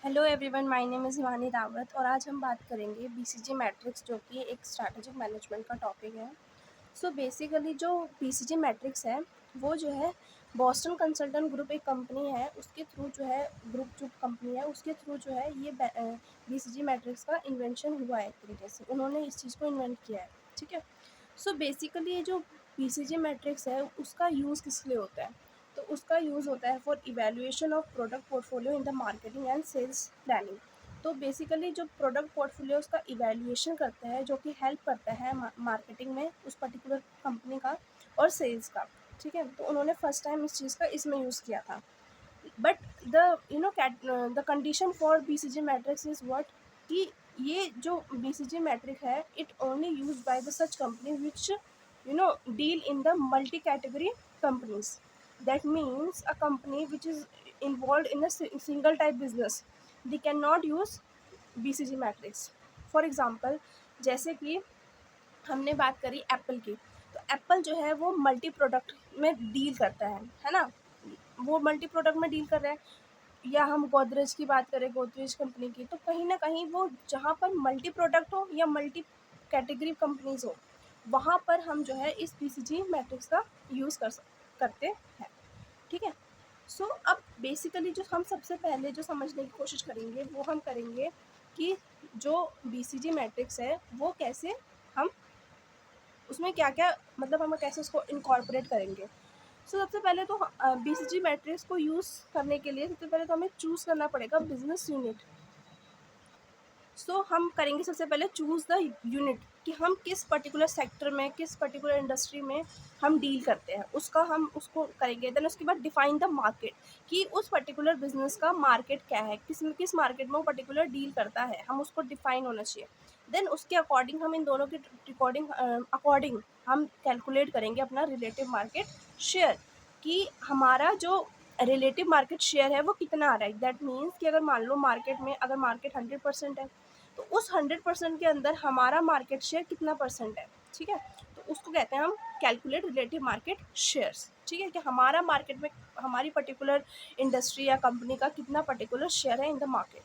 Hello everyone, my name is Himani Rawat और आज हम बात करेंगे बीसीजी मैट्रिक्स, जो कि एक स्ट्रैटेजिक मैनेजमेंट का टॉपिक है। सो बेसिकली जो बीसीजी मैट्रिक्स है वो जो है बॉस्टन कंसल्टेंट ग्रुप एक कंपनी है, उसके थ्रू जो है ग्रुप जो कंपनी है उसके थ्रू जो है ये बीसीजी मैट्रिक्स का इन्वेंशन हुआ है। एक तरीके से उन्होंने इस चीज़ को इन्वेंट किया है। ठीक है। सो बेसिकली ये जो बीसीजी मैट्रिक्स है उसका यूज़ किस लिए होता है, तो उसका यूज़ होता है for evaluation of product portfolio in the marketing and sales planning. तो बेसिकली जो प्रोडक्ट पोर्टफोलियो उसका इवैल्यूएशन करता है, जो कि हेल्प करता है मार्केटिंग में उस पर्टिकुलर कंपनी का और सेल्स का। ठीक है। तो उन्होंने फर्स्ट टाइम इस चीज़ का इसमें यूज़ किया था। But the condition for BCG matrix is what, कि ये जो बीसीजी मैट्रिक है it only use by the such company which deal in the multi category companies. That means a company which is involved in a single type business, they cannot use BCG matrix. For example, जैसे कि हमने बात करी Apple की, तो Apple जो है वो मल्टी प्रोडक्ट में डील करता है ना। वो मल्टी प्रोडक्ट में डील कर रहा है। या हम गोदरेज की बात करें, गोदरेज कंपनी की, तो कहीं ना कहीं वो जहाँ पर मल्टी प्रोडक्ट हो या मल्टी कैटेगरी कंपनीज हो, वहाँ पर हम जो है इस बीसीजी मैट्रिक्स का यूज़ करते हैं। ठीक है। सो अब बेसिकली जो हम सबसे पहले जो समझने की कोशिश करेंगे वो हम करेंगे कि जो बीसीजी मैट्रिक्स है वो कैसे हम उसमें क्या क्या मतलब हम कैसे उसको इनकॉर्पोरेट करेंगे। सो सबसे पहले तो बीसीजी मैट्रिक्स को यूज़ करने के लिए सबसे पहले तो हमें चूज़ करना पड़ेगा बिजनेस यूनिट। सो हम करेंगे सबसे पहले चूज़ द यूनिट, कि हम किस पर्टिकुलर सेक्टर में, किस पर्टिकुलर इंडस्ट्री में हम डील करते हैं, उसका हम उसको करेंगे। देन उसके बाद डिफाइन द मार्केट, कि उस पर्टिकुलर बिजनेस का मार्केट क्या है, किस मार्केट में वो पर्टिकुलर डील करता है, हम उसको डिफाइन होना चाहिए। देन उसके अकॉर्डिंग हम इन दोनों के अकॉर्डिंग हम कैलकुलेट करेंगे अपना रिलेटिव मार्केट शेयर, कि हमारा जो रिलेटिव मार्केट शेयर है वो कितना आ रहा है। दैट मीन्स कि अगर मान लो मार्केट में अगर मार्केट 100% है, तो उस 100% के अंदर हमारा मार्केट शेयर कितना परसेंट है। ठीक है। तो उसको कहते हैं हम कैलकुलेट रिलेटिव मार्केट शेयर्स। ठीक है, कि हमारा मार्केट में हमारी पर्टिकुलर इंडस्ट्री या कंपनी का कितना पर्टिकुलर शेयर है इन द मार्केट।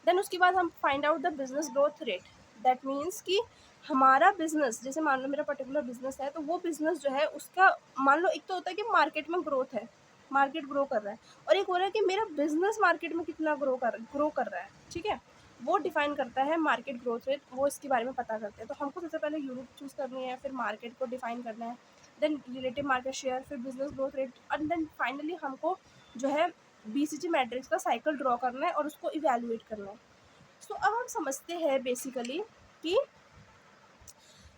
देन उसके बाद हम find out the business growth rate. That means कि हमारा बिजनेस, जैसे मान लो मेरा पर्टिकुलर बिजनेस है, तो वो बिजनेस जो है उसका मान लो एक तो होता है कि मार्केट में ग्रोथ है, मार्केट ग्रो कर रहा है, और एक हो रहा है कि मेरा बिजनेस मार्केट में कितना ग्रो कर रहा है। ठीक है। वो डिफाइन करता है मार्केट ग्रोथ रेट, वो इसके बारे में पता करते हैं। तो हमको सबसे पहले यूनिट चूज़ करनी है, फिर मार्केट को डिफाइन करना है, देन रिलेटिव मार्केट शेयर, फिर business growth rate, and then finally हमको जो है बीसीजी मैट्रिक्स का साइकिल ड्रॉ करना है और उसको इवेल्युएट करना है। सो अब हम समझते हैं बेसिकली कि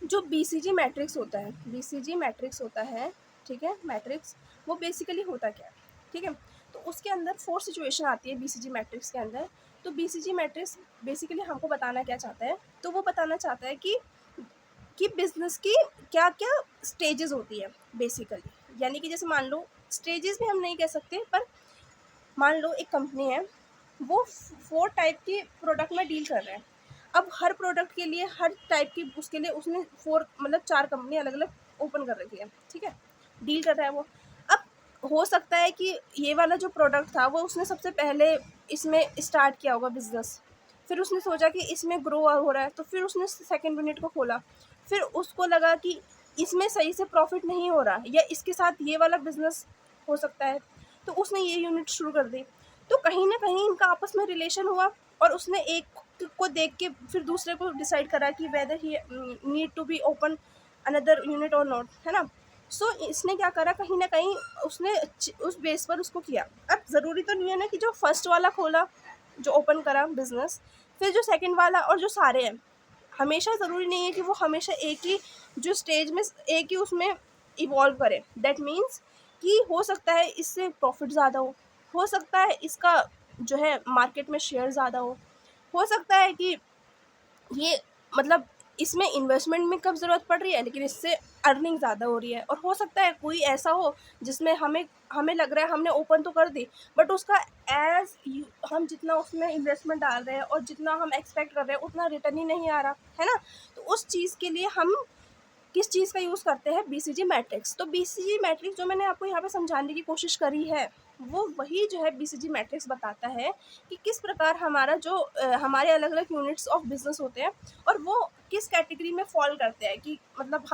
जो बीसीजी मैट्रिक्स होता है, बीसीजी मैट्रिक्स होता है, ठीक है, मैट्रिक्स, वो बेसिकली होता क्या है। ठीक है। तो उसके अंदर 4 सिचुएशन आती है बीसीजी मैट्रिक्स के अंदर। तो बीसीजी मैट्रिक्स बेसिकली हमको बताना क्या चाहता है, तो वो बताना चाहता है कि बिजनेस की क्या क्या स्टेजेस होती है बेसिकली। यानी कि जैसे मान लो, स्टेजेस भी हम नहीं कह सकते, पर मान लो एक कंपनी है, वो 4 टाइप की प्रोडक्ट में डील कर रहे हैं। अब हर प्रोडक्ट के लिए, हर टाइप की, उसके लिए उसने 4 मतलब 4 कंपनी अलग अलग ओपन कर रखी है। ठीक है। डील कर रहा है वो। अब हो सकता है कि ये वाला जो प्रोडक्ट था वो उसने सबसे पहले इसमें स्टार्ट किया होगा बिजनेस, फिर उसने सोचा कि इसमें ग्रो हो रहा है, तो फिर उसने सेकेंड यूनिट को खोला। फिर उसको लगा कि इसमें सही से प्रॉफिट नहीं हो रहा, या इसके साथ ये वाला बिजनेस हो सकता है, तो उसने ये यूनिट शुरू कर दी। तो कहीं ना कहीं इनका आपस में रिलेशन हुआ, और उसने एक को देख के फिर दूसरे को डिसाइड करा कि whether he need to be open another unit और नॉट, है ना। सो इसने क्या करा, कहीं ना कहीं उसने उस बेस पर उसको किया। अब ज़रूरी तो नहीं है ना कि जो फर्स्ट वाला खोला, जो ओपन करा बिजनेस, फिर जो सेकंड वाला और जो सारे हैं, हमेशा ज़रूरी नहीं है कि वो हमेशा एक ही जो स्टेज में एक ही उसमें इवॉल्व करे। दैट मीन्स कि हो सकता है इससे प्रॉफिट ज़्यादा हो सकता है इसका जो है मार्केट में शेयर ज़्यादा हो सकता है कि ये मतलब इसमें इन्वेस्टमेंट में कब ज़रूरत पड़ रही है, लेकिन इससे अर्निंग ज़्यादा हो रही है। और हो सकता है कोई ऐसा हो जिसमें हमें हमें लग रहा है हमने ओपन तो कर दी, बट उसका हम जितना उसमें इन्वेस्टमेंट डाल रहे हैं और जितना हम एक्सपेक्ट कर रहे हैं उतना रिटर्न ही नहीं आ रहा है ना। तो उस चीज़ के लिए हम किस चीज़ का यूज़ करते हैं, बीसीजी मैट्रिक्स। तो बीसीजी मैट्रिक्स जो मैंने आपको यहाँ पे समझाने की कोशिश करी है, वो वही जो है बीसीजी मैट्रिक्स बताता है कि किस प्रकार हमारा जो हमारे अलग अलग यूनिट्स ऑफ बिजनेस होते हैं और वो किस कैटेगरी में फॉल करते हैं, कि मतलब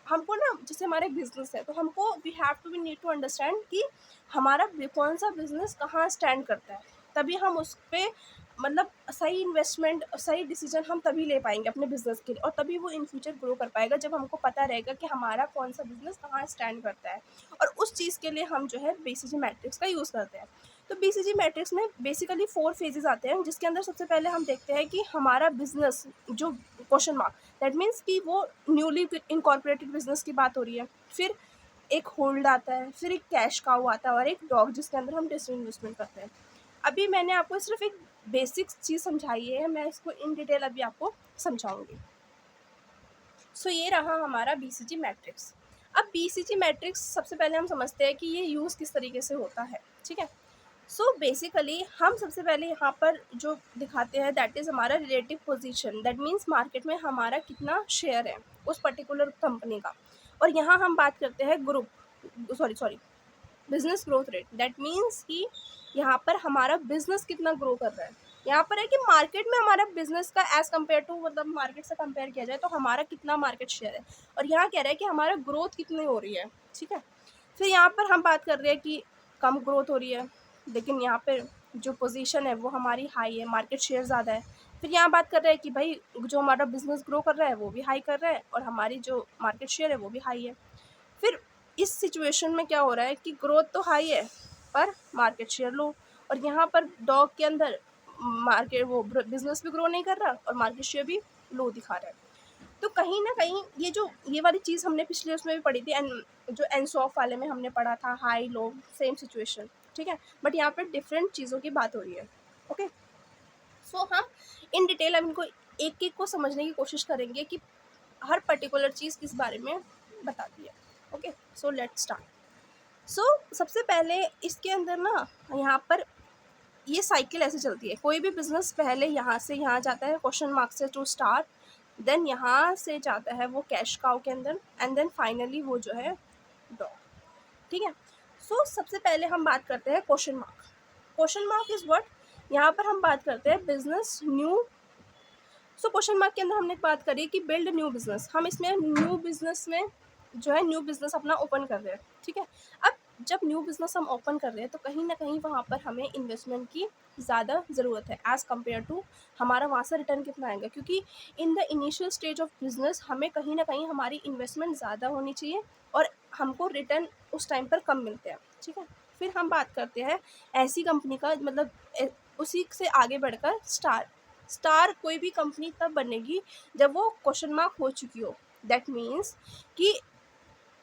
हमको ना, जैसे हमारे बिजनेस है तो हमको we have to be need to understand कि हमारा कौन सा बिजनेस कहाँ स्टैंड करता है, तभी हम उस पर मतलब सही इन्वेस्टमेंट, सही डिसीजन हम तभी ले पाएंगे अपने बिजनेस के लिए, और तभी वो इन फ्यूचर ग्रो कर पाएगा जब हमको पता रहेगा कि हमारा कौन सा बिजनेस कहाँ स्टैंड करता है। और उस चीज़ के लिए हम जो है बीसीजी मैट्रिक्स का यूज़ करते हैं। तो बीसीजी मैट्रिक्स में बेसिकली 4 फेजेस आते हैं, जिसके अंदर सबसे पहले हम देखते हैं कि हमारा बिजनेस जो क्वेश्चन मार्क, दैट मीन्स कि वो न्यूली इनकॉर्पोरेटेड बिजनेस की बात हो रही है। फिर एक होल्ड आता है, फिर एक कैश काउ आता है और एक डॉग, जिसके अंदर हम डिसइन्वेस्टमेंट करते हैं। अभी मैंने आपको सिर्फ एक बेसिक चीज़ समझाई है, मैं इसको इन डिटेल अभी आपको समझाऊंगी। सो ये रहा हमारा बीसीजी मैट्रिक्स। अब बीसीजी मैट्रिक्स सबसे पहले हम समझते हैं कि ये यूज़ किस तरीके से होता है, ठीक है। सो बेसिकली हम सबसे पहले यहाँ पर जो दिखाते हैं दैट इज़ हमारा relative position, that means market में हमारा कितना शेयर है उस पर्टिकुलर कंपनी का। और यहाँ हम बात करते हैं group sorry business growth rate, that means कि यहाँ पर हमारा बिजनेस कितना ग्रो कर रहा है। यहाँ पर है कि मार्केट में हमारा बिजनेस का एज कम्पेयर टू, मतलब मार्केट से कंपेयर किया जाए तो हमारा कितना मार्केट शेयर है, और यहाँ कह रहा है कि हमारा ग्रोथ कितनी हो रही है, ठीक है। फिर यहाँ पर हम बात कर रहे हैं कि कम ग्रोथ हो रही है, लेकिन यहाँ पर जो पोजीशन है वो हमारी हाई है, मार्केट शेयर ज़्यादा है। फिर यहाँ बात कर रहे हैं कि भाई जो हमारा बिजनेस ग्रो कर रहा है वो भी हाई कर रहा है और हमारी जो मार्केट शेयर है वो भी हाई है। फिर इस सिचुएशन में क्या हो रहा है कि ग्रोथ तो हाई है पर मार्केट शेयर लो, और यहाँ पर डॉग के अंदर मार्केट वो बिजनेस भी ग्रो नहीं कर रहा और मार्केट शेयर भी लो दिखा रहा है। तो कहीं ना कहीं ये वाली चीज़ हमने पिछले उसमें भी पढ़ी थी, जो एनसॉफ वाले में हमने पढ़ा था, हाई लो सेम सिचुएशन, ठीक है। बट यहाँ पर डिफरेंट चीज़ों की बात हो रही है। ओके, सो हम इन डिटेल अब इनको एक एक को समझने की कोशिश करेंगे कि हर पर्टिकुलर चीज़ किस बारे में बताती है। Okay, so let start. So सबसे पहले इसके अंदर ना, यहाँ पर ये साइकिल ऐसे चलती है, कोई भी बिजनेस पहले यहाँ से यहाँ जाता है क्वेश्चन मार्क से टू स्टार, देन यहाँ से जाता है वो कैश काउ के अंदर, एंड देन फाइनली वो जो है डॉग, ठीक है। सो सबसे पहले हम बात करते हैं question mark. Question mark is what, यहाँ पर हम बात करते हैं business new. So question mark के अंदर हमने बात करी कि बिल्ड न्यू बिजनेस, हम इसमें न्यू बिजनेस में जो है न्यू बिजनेस अपना ओपन कर रहे हैं, ठीक है। अब जब न्यू बिजनेस हम ओपन कर रहे हैं तो कहीं ना कहीं वहाँ पर हमें इन्वेस्टमेंट की ज़्यादा ज़रूरत है एज़ कम्पेयर टू हमारा वहाँ से रिटर्न कितना आएगा, क्योंकि in the initial stage of business हमें कहीं ना कहीं हमारी इन्वेस्टमेंट ज़्यादा होनी चाहिए और हमको रिटर्न उस टाइम पर कम मिलते हैं, ठीक है। फिर हम बात करते हैं ऐसी कंपनी का, मतलब उसी से आगे बढ़कर स्टार कोई भी कंपनी तब बनेगी जब वो क्वेश्चन मार्क हो चुकी हो, दैट मीन्स कि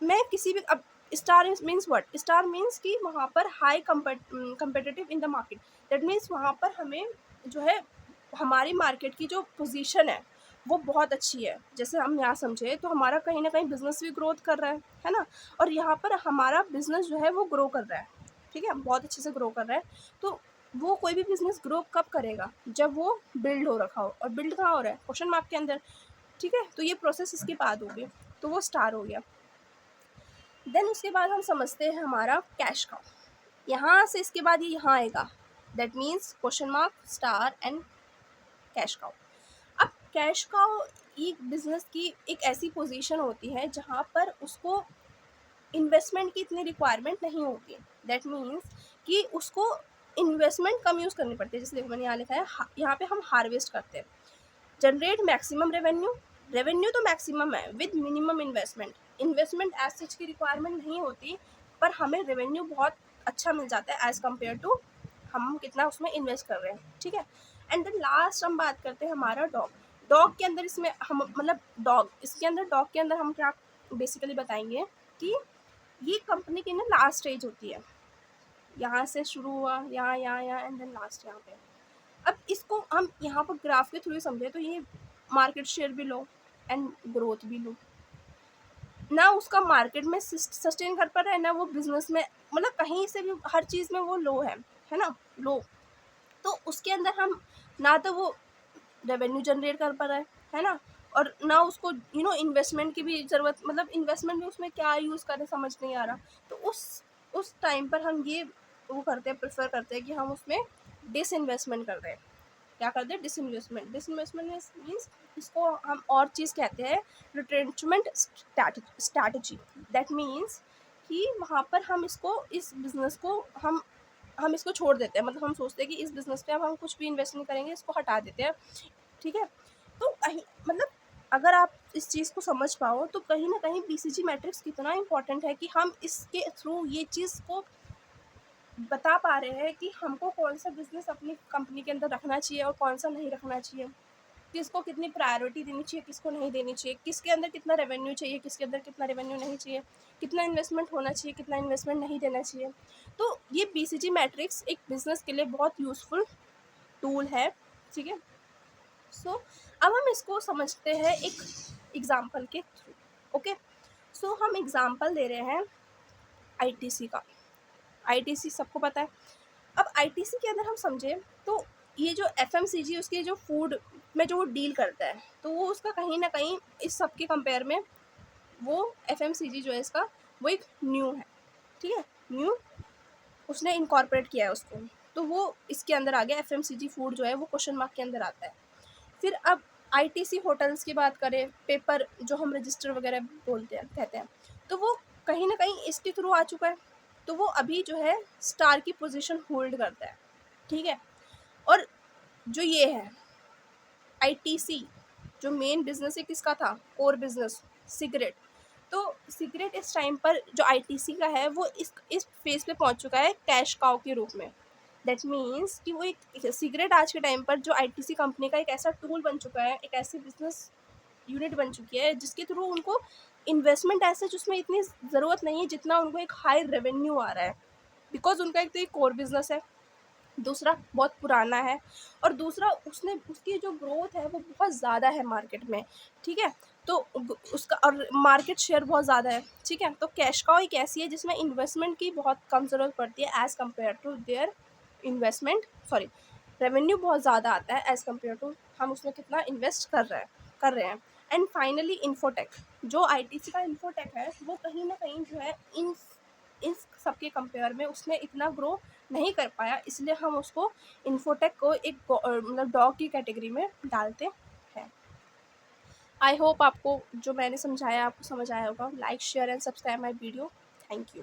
मैं किसी भी, अब star means what, star means कि वहाँ पर high competitive in the market, that means वहाँ पर हमें जो है हमारी मार्केट की जो पोजीशन है वो बहुत अच्छी है। जैसे हम यहाँ समझे तो हमारा कहीं ना कहीं बिजनेस भी ग्रोथ कर रहा है ना, और यहाँ पर हमारा बिजनेस जो है वो ग्रो कर रहा है, ठीक है, बहुत अच्छे से ग्रो कर रहा है। तो वो कोई भी बिजनेस ग्रो कब करेगा, जब वो बिल्ड हो रखा हो, और बिल्ड कहाँ हो रहा है, क्वेश्चन मार्क के अंदर, ठीक है। तो ये प्रोसेस इसके बाद हो गया, तो वो स्टार हो गया। देन उसके बाद हम समझते हैं हमारा कैश काउ, यहाँ से इसके बाद ये यहाँ आएगा, that means question mark star and cash cow. अब कैश काउ एक बिजनेस की एक ऐसी पोजीशन होती है जहाँ पर उसको इन्वेस्टमेंट की इतनी रिक्वायरमेंट नहीं होती, दैट मीन्स कि उसको इन्वेस्टमेंट कम यूज़ करनी पड़ती है। जैसे देखो मैंने यहाँ लिखा है, यहाँ पे हम हार्वेस्ट करते हैं, जनरेट मैक्सिमम रेवेन्यू, रेवेन्यू तो मैक्सिमम है with minimum investment, investment as such की रिक्वायरमेंट नहीं होती पर हमें रेवेन्यू बहुत अच्छा मिल जाता है एज़ कम्पेयर टू हम कितना उसमें इन्वेस्ट कर रहे हैं, ठीक है। एंड देन लास्ट हम बात करते हैं हमारा डॉग। डॉग के अंदर इसमें हम मतलब डॉग इसके अंदर डॉग के अंदर हम क्या बेसिकली बताएंगे कि ये कंपनी की ना लास्ट स्टेज होती है, यहाँ से शुरू हुआ, यहाँ यहाँ यहाँ एंड देन लास्ट यहाँ पे। अब इसको हम यहाँ पर ग्राफ के थ्रू समझे तो ये मार्केट शेयर भी लो एंड ग्रोथ भी लो, ना उसका मार्केट में सस्टेन कर पा रहा है, ना वो बिजनेस में, मतलब कहीं से भी हर चीज़ में वो लो है ना, लो। तो उसके अंदर हम ना तो वो रेवेन्यू जनरेट कर पा रहा है ना, और ना उसको इन्वेस्टमेंट की भी ज़रूरत, मतलब इन्वेस्टमेंट भी उसमें क्या यूज़ करें समझ नहीं आ रहा। तो उस टाइम पर हम ये वो करते हैं, प्रेफर करते हैं कि हम उसमें डिसइन्वेस्टमेंट कर दें। क्या कर दें? डिसइन्वेस्टमेंट। डिसइन्वेस्टमेंट मीन्स इसको हम और चीज़ कहते हैं रिट्रेंचमेंट स्ट्रैटेजी। दैट मीन्स कि वहाँ पर हम इसको, इस बिज़नेस को हम इसको छोड़ देते हैं, मतलब हम सोचते हैं कि इस बिज़नेस पे अब हम कुछ भी इन्वेस्ट नहीं करेंगे, इसको हटा देते हैं, ठीक है। तो कहीं मतलब अगर आप इस चीज़ को समझ पाओ तो कहीं ना कहीं बीसीजी मैट्रिक्स कितना इंपॉर्टेंट है कि हम इसके थ्रू ये चीज़ को बता पा रहे हैं कि हमको कौन सा बिज़नेस अपनी कंपनी के अंदर रखना चाहिए और कौन सा नहीं रखना चाहिए, किसको कितनी प्रायोरिटी देनी चाहिए, किसको नहीं देनी चाहिए, किसके अंदर कितना रेवेन्यू चाहिए, किसके अंदर कितना रेवेन्यू नहीं चाहिए, कितना इन्वेस्टमेंट होना चाहिए, कितना इन्वेस्टमेंट नहीं देना चाहिए। तो ये बीसीजी मैट्रिक्स एक बिज़नेस के लिए बहुत यूज़फुल टूल है, ठीक है। सो अब हम इसको समझते हैं एक एग्ज़ाम्पल के थ्रू। ओके, सो हम एग्ज़ाम्पल दे रहे हैं आईटीसी का। आईटीसी सबको पता है। अब आईटीसी के अंदर हम समझे तो ये जो एफएमसीजी उसके जो फूड में जो वो डील करता है, तो वो उसका कहीं ना कहीं इस सब के कंपेयर में वो एफएमसीजी जो है इसका वो एक न्यू है, ठीक है। न्यू उसने इनकॉर्पोरेट किया है उसको, तो वो इसके अंदर आ गया। एफएमसीजी फूड जो है वो क्वेश्चन मार्क के अंदर आता है। फिर अब आईटीसी होटल्स की बात करें, पेपर जो हम रजिस्टर वगैरह बोलते हैं कहते हैं, तो वो कहीं ना कहीं इसके थ्रू आ चुका है, तो वो अभी जो है स्टार की पोजीशन होल्ड करता है, ठीक है। और जो ये है आईटीसी, जो मेन बिजनेस है किसका था, कोर बिजनेस सिगरेट। तो सिगरेट इस टाइम पर जो आईटीसी का है वो इस फेज पे पहुंच चुका है कैश काउ के रूप में। दैट मीन्स कि वो एक सिगरेट आज के टाइम पर जो आईटीसी कंपनी का एक ऐसा टूल बन चुका है, एक ऐसी बिजनेस यूनिट बन चुकी है जिसके थ्रू उनको इन्वेस्टमेंट ऐसे जिसमें इतनी ज़रूरत नहीं है जितना उनको एक हाई रेवेन्यू आ रहा है, बिकॉज उनका एक तो एक कोर बिजनेस है, दूसरा बहुत पुराना है, और दूसरा उसकी जो ग्रोथ है वो बहुत ज़्यादा है मार्केट में, ठीक है। तो उसका और मार्केट शेयर बहुत ज़्यादा है, ठीक है। तो कैश काउ एक ऐसी है जिसमें इन्वेस्टमेंट की बहुत कम ज़रूरत पड़ती है as compare to their investment, sorry revenue बहुत ज़्यादा आता है एज़ कम्पेयर टू हम उसमें कितना इन्वेस्ट कर रहे हैं। एंड फाइनली इन्फोटेक, जो आईटीसी का इन्फोटेक है वो कहीं ना कहीं जो है इन सबके कंपेयर में उसने इतना ग्रो नहीं कर पाया, इसलिए हम उसको इन्फोटेक को एक मतलब डॉग की कैटेगरी में डालते हैं। आई होप आपको जो मैंने समझाया आपको समझ आया होगा। Like share and subscribe my video. Thank you.